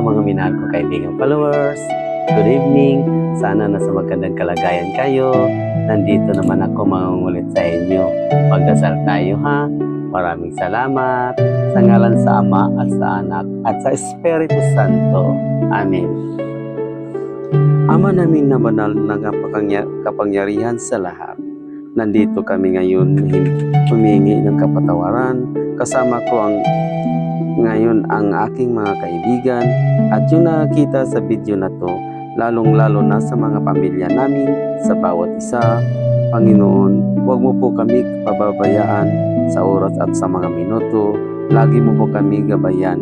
mga minahal ko kaibigan followers. Good evening. Sana nasa magandang kalagayan kayo. Nandito naman ako mangungulit sa inyo. Pagdasal tayo ha. Maraming salamat. Sa ngalan sa Ama at sa Anak at sa Espiritu Santo. Amen. Ama namin na banal na kapangyarihan sa lahat. Nandito kami ngayon humingi ng kapatawaran. Kasama ko ngayon ang aking mga kaibigan at yung nakakita sa video na to, lalong-lalo na sa mga pamilya namin, sa bawat isa. Panginoon, huwag mo po kami pababayaan sa oras at sa mga minuto. Lagi mo po kami gabayan.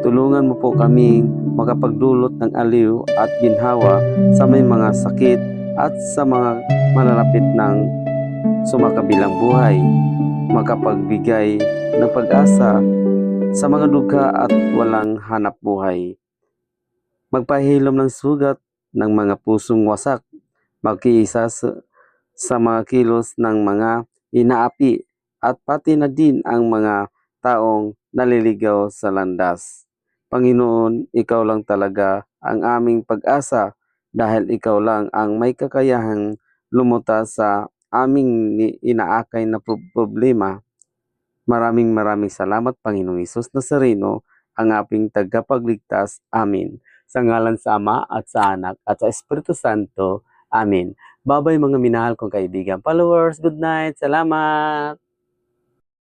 Tulungan mo po kami makapagdulot ng aliw at ginhawa sa may mga sakit at sa mga malalapit ng sumakabilang buhay. Makapagbigay ng pag-asa sa mga dugha at walang hanap buhay. Magpahilom ng sugat ng mga pusong wasak. Magkiisa sa mga kilos ng mga inaapi at pati na din ang mga taong naliligaw sa landas. Panginoon, ikaw lang talaga ang aming pag-asa dahil ikaw lang ang may kakayahang lumutas sa aming inaakay na problema. Maraming salamat, Panginoong Hesus Nazareno, ang aming tagapagligtas. Amen. Sa ngalan sa Ama at sa Anak at sa Espiritu Santo. Amen. Babay mga minahal kong kaibigan followers. Good night. Salamat.